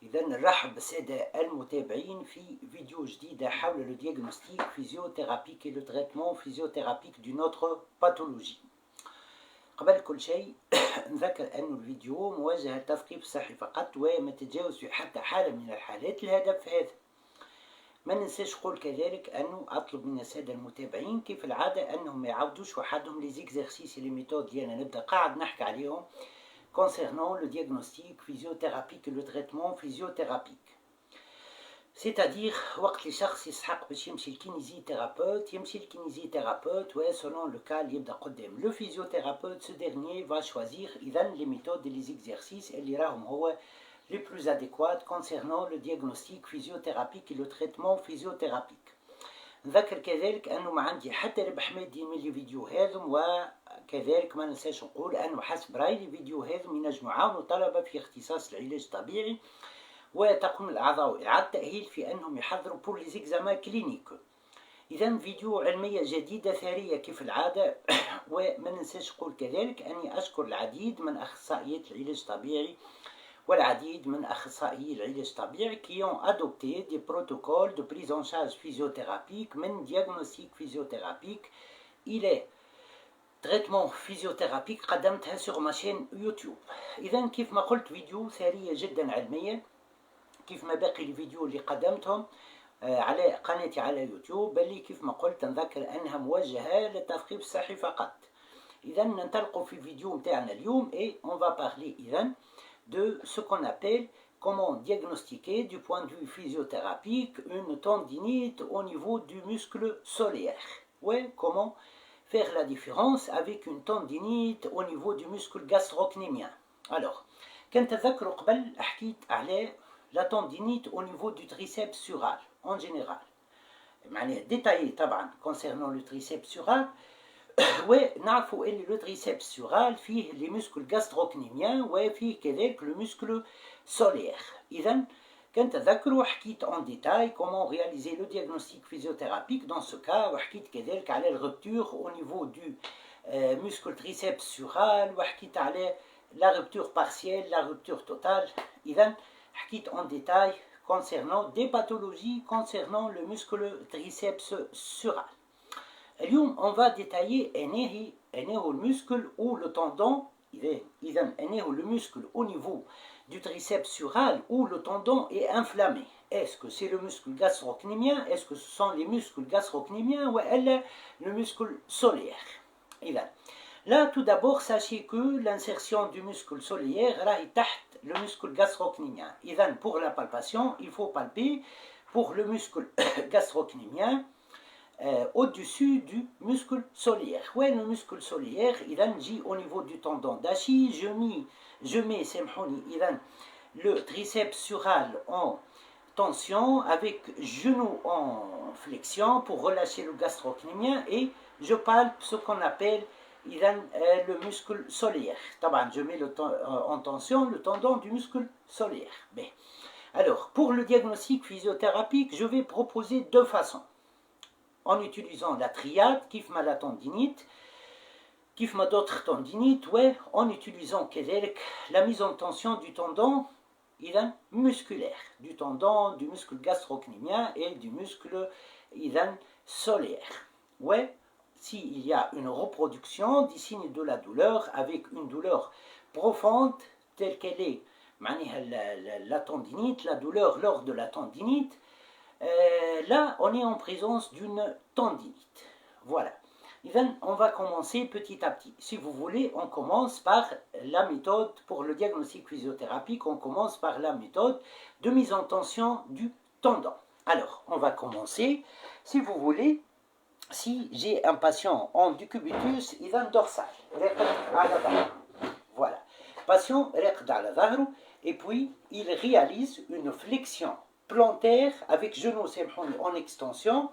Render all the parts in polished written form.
إذا نرحب بالسادة المتابعين في فيديو جديدة حول لو ديagnostic physiothérapique et le traitement physiothérapique d'une autre pathologie. قبل كل شيء نذكر أن الفيديو موجه للتثقيف الصحي فقط وما تتجاوز في حتى حالة من الحالات الهدف هذا. ما ننساش قول كذلك أنه أطلب من السادة المتابعين كيف العادة أنهم ما يعاودوش وحدهم لي زيكزارسيس لي ميثود اللي أنا نبدأ قاعد نحكي عليهم concernant le diagnostic physiothérapique et le traitement physiothérapique. C'est-à-dire وقت اللي شخص يسحق باش يمشي الكينيزيثيرابوت يمشي الكينيزيثيرابوت selon le cas اللي يبدا قدام le physiothérapeute ce dernier va choisir إذا les méthodes et les exercices اللي راهم هو les plus adéquats concernant le diagnostic physiothérapique et le traitement physiothérapique. نذكر كذلك أنه ما عندي حتى ربح مادي من الفيديو هذم، وكذلك ما ننساش نقول أنه حسب رأيي الفيديو هذم ينجموا يعاونوا الطلبة في اختصاص العلاج الطبيعي وتقوم الأعضاء إعادة تأهيل في أنهم يحضروا بور لي زيكزامان كلينيك. إذا فيديو علمية جديدة ثرية كيف العادة. وما ننساش نقول كذلك أني أشكر العديد من أخصائيات العلاج الطبيعي والعديد من أخصائيي العلاج الطبيعي qui ont adopté des protocoles de prise en charge physiothérapique من diagnostic physiothérapique إلى traitement physiothérapique قدمتها sur ma chaîne يوتيوب. إذا كيف ما قلت فيديو ثرية جدا علمية كيف ما باقي الفيديو اللي قدمتهم على قناتي على يوتيوب، بل كيف ما قلت نذكر أنها موجهة للتثقيف الصحي فقط. إذا ننطلقوا في الفيديو متاعنا اليوم et on va parler إذا de ce qu'on appelle comment diagnostiquer du point de vue physiothérapique une tendinite au niveau du muscle solaire. Ouais, comment faire la différence avec une tendinite au niveau du muscle gastrocnémien. Alors, كنت أذكر قبل حكيت على la tendinite au niveau du triceps sural en général. معناها détaillé طبعا concernant le triceps sural. ونعرفوا ان لو تريسيبس سورال فيه لي مسكل غاستروكنيميان وفيه كذلك لو مسكل سولير. اذا كنت تذكروا حكيت اون ديتاي كومون رياليزي لو ديagnostic physiothérapique dans ce cas، وحكيت كذلك على الرupture au niveau du muscle triceps sural، وحكيت على la rupture partielle la rupture totale. اذا حكيت اون ديتاي concernant des pathologies concernant le muscle triceps sural. اليوم on va détailler أنه المسكل ou le tendon. إذا أنه le muscle au niveau du triceps sural où le tendon est inflammé. Est-ce que c'est le muscle gastrocnémien? Est-ce que ce sont les muscles gastrocnémiens ou le muscle solaire? إذا là tout d'abord sachez que l'insertion du muscle solaire راهي تحت le muscle gastrocnémien. إذا pour la palpation il faut palper pour le muscle gastrocnémien au-dessus du muscle solaire. Ouais, le muscle solaire, il agit au niveau du tendon d'Achille. Je mets le triceps sural en tension avec genou en flexion pour relâcher le gastrocnémien et je palpe ce qu'on appelle le muscle solaire. Je mets en tension le tendon du muscle solaire. Bien. Alors, pour le diagnostic physiothérapique, je vais proposer deux façons. En utilisant la triade, كيف ما la tendinite, كيف ما d'autres tendinites, ouais, en utilisant كذلك la mise en tension du tendon musculaire, du tendon, du muscle gastrocnémien et du muscle solaire. Ouais, s'il y a une reproduction des signes de la douleur avec une douleur profonde telle qu'elle est, la tendinite, la douleur lors de la tendinite, là, on est en présence d'une tendinite. Voilà. On va commencer petit à petit. Si vous voulez, on commence par la méthode pour le diagnostic physiothérapique. On commence par la méthode de mise en tension du tendon. Alors, on va commencer. Si vous voulez, si j'ai un patient en décubitus dorsal, voilà. Patient et puis il réalise une flexion plantaire avec genou en extension,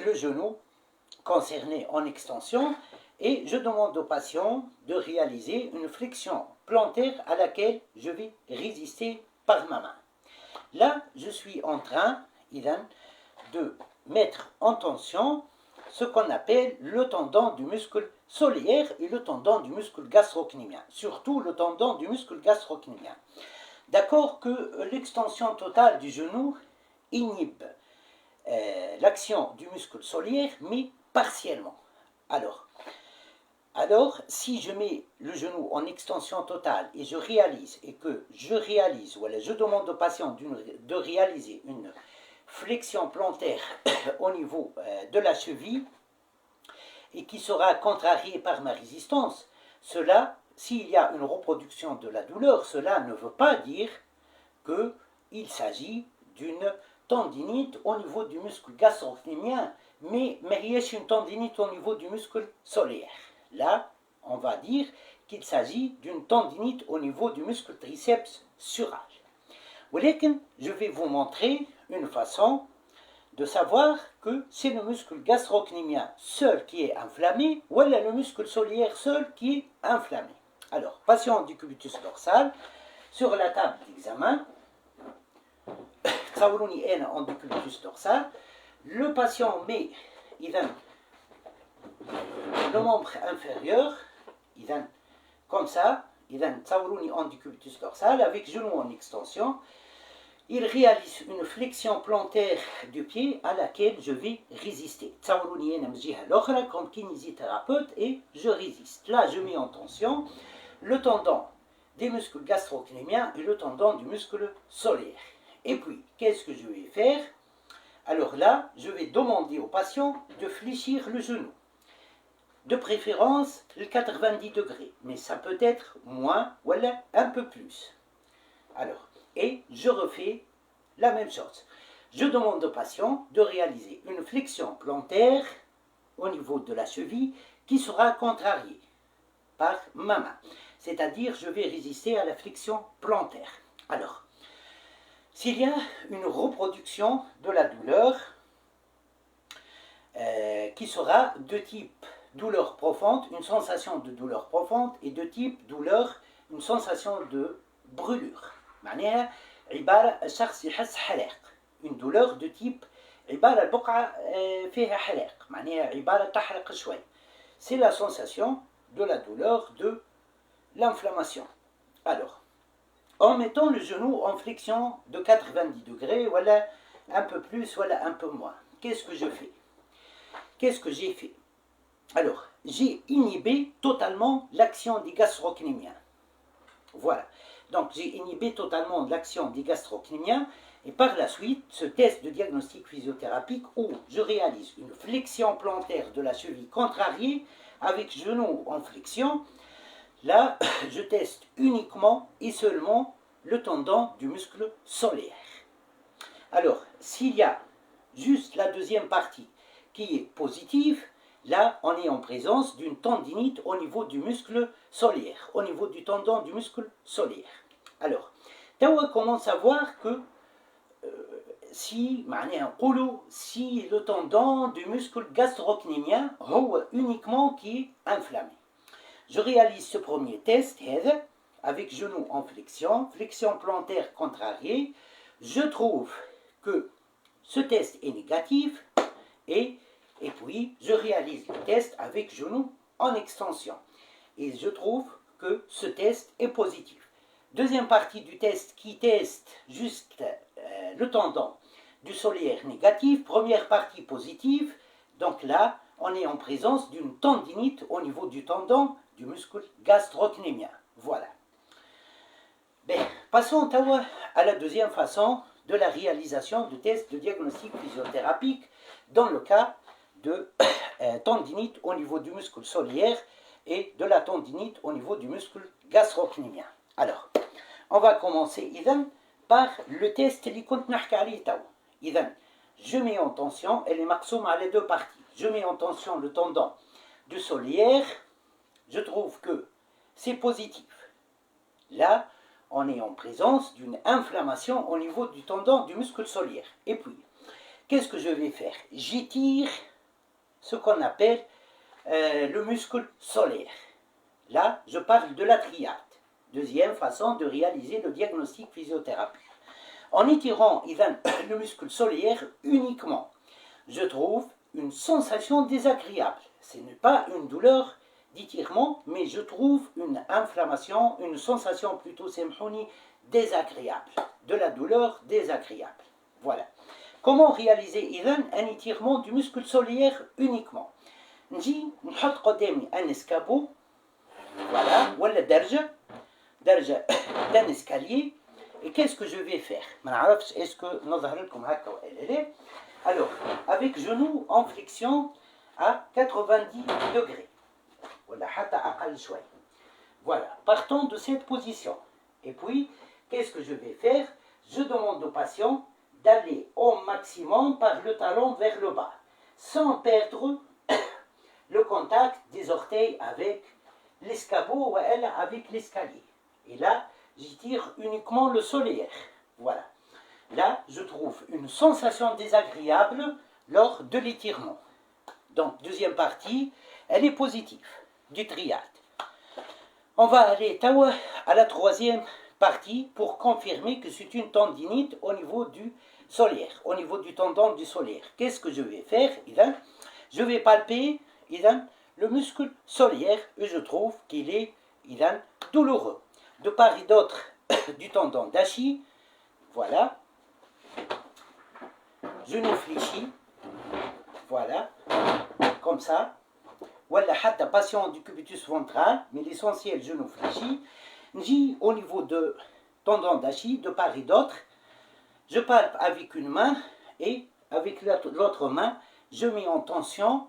le genou concerné en extension, et je demande au patient de réaliser une flexion plantaire à laquelle je vais résister par ma main. Là, je suis en train de mettre en tension ce qu'on appelle le tendon du muscle solaire et le tendon du muscle gastrocnémien, surtout le tendon du muscle gastrocnémien. D'accord que l'extension totale du genou inhibe l'action du muscle solaire, mais partiellement. Alors, si je mets le genou en extension totale et je demande au patient de réaliser une flexion plantaire au niveau de la cheville et qui sera contrariée par ma résistance, cela, s'il y a une reproduction de la douleur, cela ne veut pas dire qu'il s'agit d'une tendinite au niveau du muscle gastrocnémien, mais il y a une tendinite au niveau du muscle solaire. Là, on va dire qu'il s'agit d'une tendinite au niveau du muscle triceps sural. Je vais vous montrer une façon de savoir que c'est le muscle gastrocnémien seul qui est inflammé ou le muscle solaire seul qui est inflammé. Alors, patient du cubitus dorsal, sur la table d'examen, en décubitus dorsal, le patient met le membre inférieur, comme ça, en décubitus dorsal, avec genou en extension. Il réalise une flexion plantaire du pied à laquelle je vais résister. Comme kinésithérapeute et je résiste. Là, je mets en tension le tendon des muscles gastrocnémiens et le tendon du muscle solaire. Et puis, qu'est-ce que je vais faire? Alors là, je vais demander au patient de fléchir le genou. De préférence, le 90 degrés, mais ça peut être moins ou un peu plus. Alors, et je refais la même chose. Je demande au patient de réaliser une flexion plantaire au niveau de la cheville qui sera contrariée par ma main. C'est-à-dire, je vais résister à la flexion plantaire. Alors, s'il y a une reproduction de la douleur qui sera de type douleur profonde, une sensation de douleur profonde, et de type douleur, une sensation de brûlure. معناها عبارة الشخص يحس حلاق. Une douleur de type عبارة البقعة فيها حلاق. معناها عبارة تحرق شوي. C'est la sensation de la douleur de l'inflammation. Alors, en mettant le genou en flexion de 90 degrés, voilà un peu plus, voilà un peu moins. Qu'est-ce que je fais? Qu'est-ce que j'ai fait? Alors, j'ai inhibé totalement l'action des gastrocnémiens. Voilà. Donc, j'ai inhibé totalement l'action des gastrocnémiens et par la suite, ce test de diagnostic physiothérapique où je réalise une flexion plantaire de la cheville contrariée avec genou en flexion, là, je teste uniquement et seulement le tendon du muscle solaire. Alors, s'il y a juste la deuxième partie qui est positive, là, on est en présence d'une tendinite au niveau du muscle solaire, au niveau du tendon du muscle solaire. Alors, comment savoir que si le tendon du muscle gastrocnémien est uniquement qui est inflammé? Je réalise ce premier test avec genou en flexion, flexion plantaire contrariée. Je trouve que ce test est négatif et puis je réalise le test avec genou en extension. Et je trouve que ce test est positif. Deuxième partie du test qui teste juste le tendon du solaire négatif. Première partie positive. Donc là, on est en présence d'une tendinite au niveau du tendon du muscle gastrocnémien. Voilà. Bien, passons à la deuxième façon de la réalisation de tests de diagnostic physiothérapique dans le cas de tendinite au niveau du muscle solaire et de la tendinite au niveau du muscle gastrocnémien. Alors, on va commencer par le test اللي كنت نحكي عليه توا. Je mets en tension, elle est مقسومة على deux parties. Je mets en tension le tendon du solaire. Je trouve que c'est positif. Là, on est en présence d'une inflammation au niveau du tendon du muscle solaire. Et puis, qu'est-ce que je vais faire? J'étire ce qu'on appelle le muscle solaire. Là, je parle de la triade. Deuxième façon de réaliser le diagnostic physiothérapie. En étirant le muscle solaire uniquement, je trouve une sensation désagréable. Ce n'est pas une douleur d'étirement, mais je trouve une inflammation, une sensation plutôt semhouni désagréable, de la douleur désagréable. Voilà. Comment réaliser un étirement du muscle solaire uniquement? نجي نحط قدامي un escabeau, voilà, ولا درجة d'un escalier. Et qu'est-ce que je vais faire? ما نعرفش est-ce que نظهر لكم هكا ولا لا. Alors, avec genou en flexion à 90 degrés. Voilà, حتى أقل شوي. Voilà, partons de cette position. Et puis, qu'est-ce que je vais faire? Je demande au patient d'aller au maximum par le talon vers le bas, sans perdre le contact des orteils avec l'escabeau ou avec l'escalier. Et là, j'étire uniquement le solaire. Voilà. Là, je trouve une sensation désagréable lors de l'étirement. Donc, deuxième partie, elle est positive du triade. On va aller à la troisième partie pour confirmer que c'est une tendinite au niveau du solaire, au niveau du tendon du solaire. Qu'est-ce que je vais faire? Je vais palper le muscle solaire et je trouve qu'il est douloureux. De part et d'autre du tendon d'Achille, voilà, genou fléchi, voilà, comme ça. Voilà, حتى patient du cubitus ventral, mais l'essentiel genou fléchi. J'ai au niveau de tendon d'Achille, de part et d'autre, je palpe avec une main et avec l'autre main, je mets en tension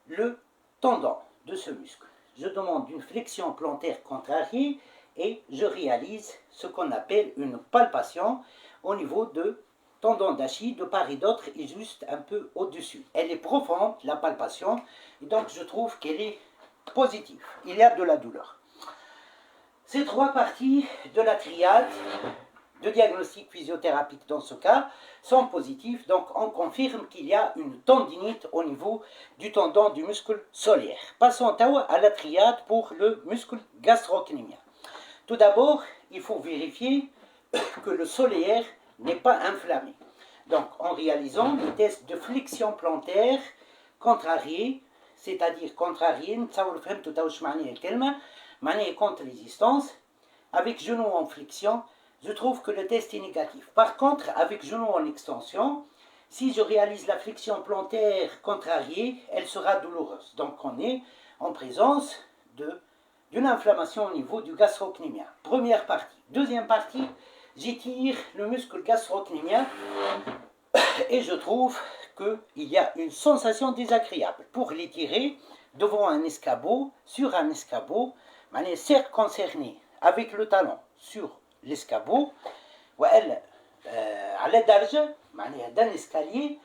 le tendon de ce muscle. Je demande une flexion plantaire contrariée et je réalise ce qu'on appelle une palpation au niveau de tendon d'Achille de part et d'autre et juste un peu au-dessus. Elle est profonde, la palpation, et donc je trouve qu'elle est positive. Il y a de la douleur. Ces trois parties de la triade de diagnostic physiothérapique dans ce cas sont positives, donc on confirme qu'il y a une tendinite au niveau du tendon du muscle solaire. Passons à la triade pour le muscle gastrocnémien. Tout d'abord, il faut vérifier que le solaire n'est pas inflammé. Donc, en réalisant le test de flexion plantaire contrariée, c'est-à-dire contrariée, contre résistance, avec genou en flexion, je trouve que le test est négatif. Par contre, avec genou en extension, si je réalise la flexion plantaire contrariée, elle sera douloureuse. Donc, on est en présence d'une inflammation au niveau du gastrocnémien. Première partie. Deuxième partie, j'étire le muscle gastrocnémien et je trouve qu'il y a une sensation désagréable. Pour l'étirer devant un escabeau, sur un escabeau, cercle concerné avec le talon sur l'escabeau, à la darja, d'un escalier,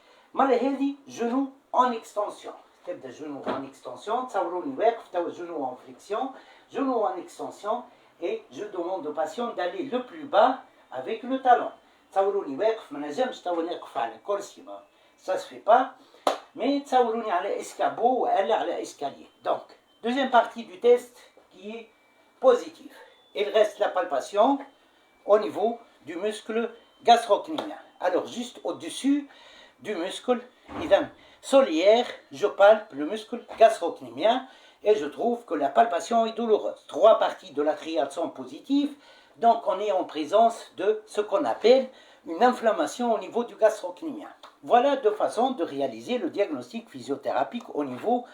genou en extension. Genou en extension, genou en flexion, genou en extension, et je demande au patient d'aller le plus bas avec le talon. Ça se fait pas, mais escabeau ou escalier. Donc, deuxième partie du test qui est positive. Il reste la palpation au niveau du muscle gastrocnémien. Alors, juste au-dessus du muscle solaire, je palpe le muscle gastrocnémien et je trouve que la palpation est douloureuse. Trois parties de la triade sont positives, donc on est en présence de ce qu'on appelle une inflammation au niveau du gastrocnémien. Voilà deux façons de réaliser le diagnostic physiothérapique au niveau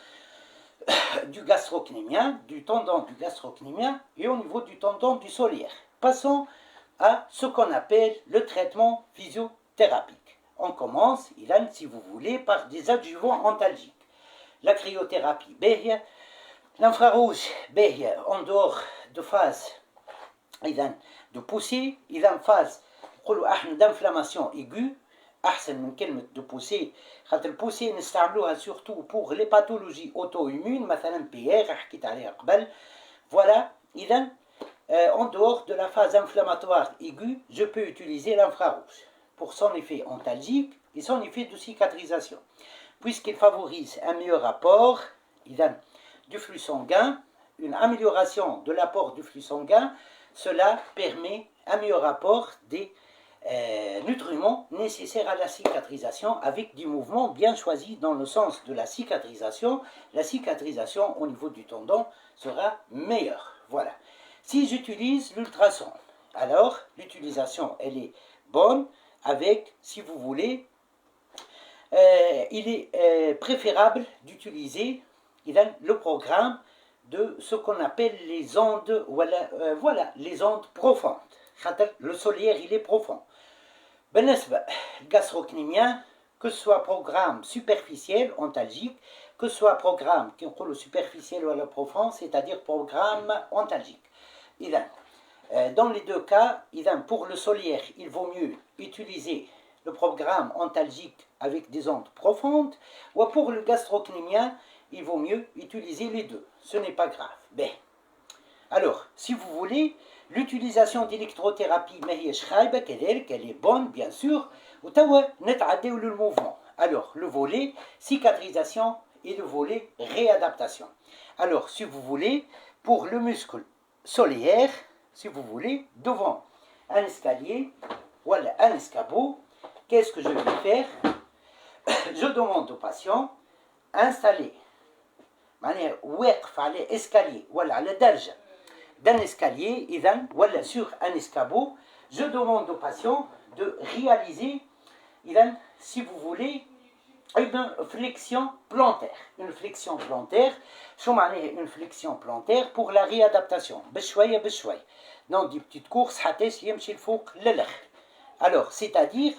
du gastrocnémien, du tendon du gastrocnémien et au niveau du tendon du solaire. Passons à ce qu'on appelle le traitement physiothérapique. On commence, si vous voulez, par des adjuvants antalgiques. La cryothérapie, l'infrarouge, en dehors de phase de poussée, phase d'inflammation aiguë, أحسن من كلمة de poussée. خاطر البوسي نستعملوها surtout pour les pathologies auto-immunes, مثلا PR حكيت عليها قبل. Voilà, en dehors de la phase inflammatoire aiguë, je peux utiliser l'infrarouge pour son effet antalgique et son effet de cicatrisation, puisqu'il favorise un meilleur apport du flux sanguin, une amélioration de l'apport du flux sanguin. Cela permet un meilleur apport des nutriments nécessaires à la cicatrisation avec des mouvements bien choisis dans le sens de la cicatrisation au niveau du tendon sera meilleure. Voilà. Si j'utilise l'ultrason, alors l'utilisation elle est bonne avec, si vous voulez, il est préférable d'utiliser le programme de ce qu'on appelle les ondes, voilà, les ondes profondes. Le solaire il est profond. بالنسبة الغاستروكنيميان, que ce soit programme superficiel, ontalgique, que ce soit programme qui est superficiel ou profond, c'est-à-dire programme ontalgique. Dans les deux cas, pour le solaire, il vaut mieux utiliser le programme ontalgique avec des ondes profondes, ou pour le gastrocnémien, il vaut mieux utiliser les deux. Ce n'est pas grave. Ben. Alors, si vous voulez, l'utilisation d'électrothérapie, elle est bonne, bien sûr, le mouvement. Alors, le volet cicatrisation et le volet réadaptation. Alors, si vous voulez, pour le muscle solaire, si vous voulez, devant un escalier, voilà, un escabeau, qu'est-ce que je vais faire? Je demande au patient, installer, escalier, voilà, le درجة d'un escalier, voilà, sur un escabeau, je demande au patient de réaliser, si vous voulez, une flexion plantaire. Une flexion plantaire, une flexion plantaire pour la réadaptation. بشوية بشوية. Dans des petites courses, alors, c'est-à-dire,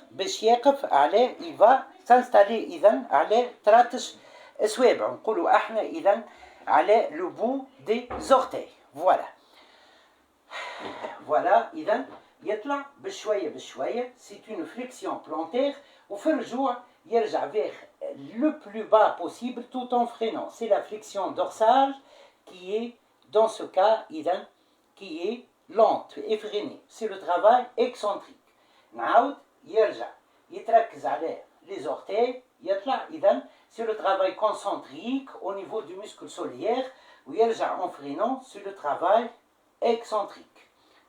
il va s'installer على تراتش أسوابع. نقولوا احنا على le bout des orteils. Voilà. Voilà, يطلع بشوية بشوية. C'est une flexion plantaire. وفي الرجوع يرجع vers le plus bas possible tout en freinant. C'est la flexion dorsale qui est, dans ce cas, qui est lente et freinée. C'est le travail excentrique. نعاود يرجع يتركز على les orteils يطلع. C'est le travail concentrique au niveau du muscle solaire. ويرجع en freinant, c'est le travail excentrique.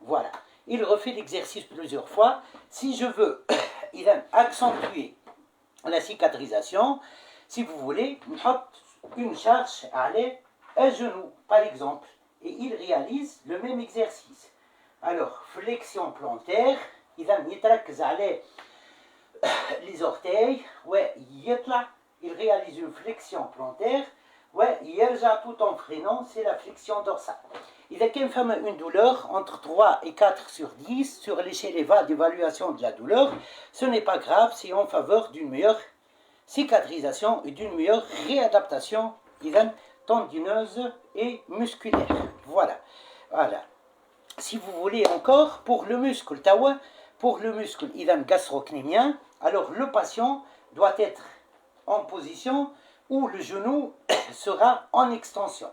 Voilà. Il refait l'exercice plusieurs fois. Si je veux accentuer la cicatrisation, si vous voulez, une charge à un genou, par exemple, et il réalise le même exercice. Alors, flexion plantaire, يتركز على les orteils, il réalise une flexion plantaire, يرجع tout en freinant, c'est la flexion dorsale. Il y a une douleur entre 3 et 4 sur 10 sur l'échelle EVA d'évaluation de la douleur. Ce n'est pas grave, c'est en faveur d'une meilleure cicatrisation et d'une meilleure réadaptation tendineuse et musculaire. Voilà. Voilà. Si vous voulez encore, pour le muscle gastrocnémien, alors le patient doit être en position où le genou sera en extension.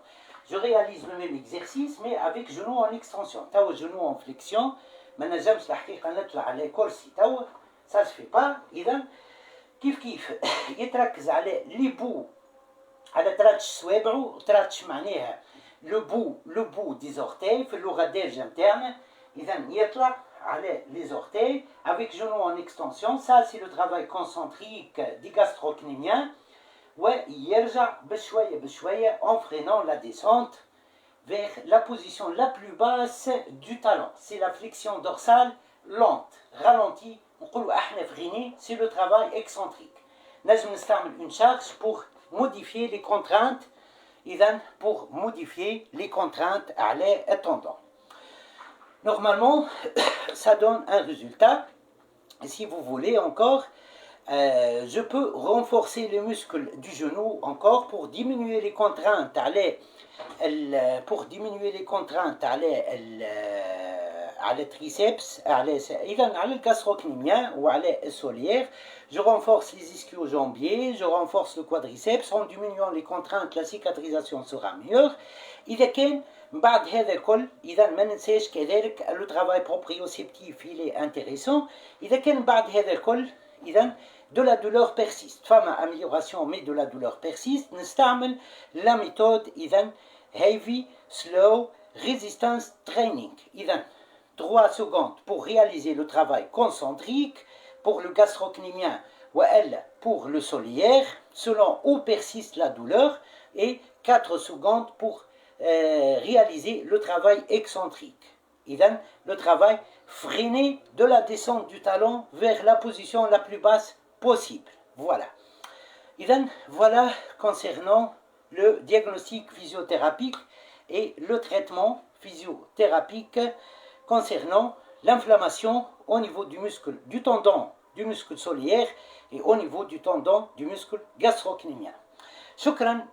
Je réalise le même exercice, mais avec genou en extension. Genou en flexion, ça ne se fait pas. كيف يتركز على لي بو على تراتش صوابعو. تراتش معناها لو بو دي orteils في اللغة الدارجة نتاعنا. يطلع على les orteils avec genou en extension. Ça c'est le travail concentrique du gastrocnémien. ويرجع بشوية بشوية en freinant la descente vers la position la plus basse du talon. C'est la flexion dorsale lente, ralentie. C'est le travail excentrique. نجم نستعمل une charge pour modifier les contraintes. Pour modifier les contraintes على الtendon. Normalement, ça donne un résultat. Si vous voulez encore, je peux renforcer les muscles du genou encore pour diminuer les contraintes على التريسبس على الgastrocnémien ou على الsolaire. Je renforce les ischio-jambiers, je renforce le quadriceps. En diminuant les contraintes, la cicatrisation sera meilleure. إذا كان بعد هذا الكل، إذا ما ننساش كذلك le travail proprioceptif il est intéressant. إذا كان بعد هذا الكل، إذا de la douleur persiste. Femme amélioration mais de la douleur persiste. نستعمل la méthode heavy slow resistance training. إذا 3 secondes pour réaliser le travail concentrique pour le gastrocnémien ou elle pour le soliaire, selon où persiste la douleur, et 4 secondes pour réaliser le travail excentrique. Et donc, le travail freiné de la descente du talon vers la position la plus basse possible. Voilà. Et donc, voilà concernant le diagnostic physiothérapique et le traitement physiothérapique concernant l'inflammation au niveau du muscle du tendon du muscle soliaire et au niveau du tendon du muscle gastrocnémien. شكرا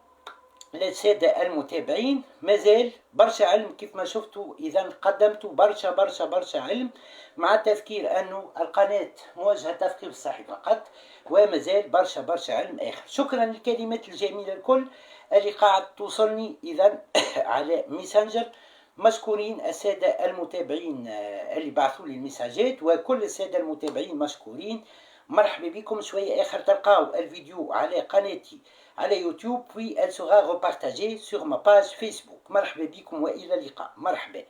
للسادة المتابعين. مازال برشا علم كيف ما شفتوا، إذا قدمت برشا علم، مع التذكير أنه القناة موجهة تثقيف الصحي فقط، ومازال برشا علم آخر. شكرا للكلمات الجميلة الكل اللي قاعد توصلني إذا على ميسنجر. مشكورين السادة المتابعين اللي بعثوا لي المساجات، وكل السادة المتابعين مشكورين. مرحبا بكم. شوية آخر تلقاو الفيديو على قناتي على يوتيوب، puis elle sera repartagée sur ma page Facebook. مرحبا بكم وإلى اللقاء. مرحبا.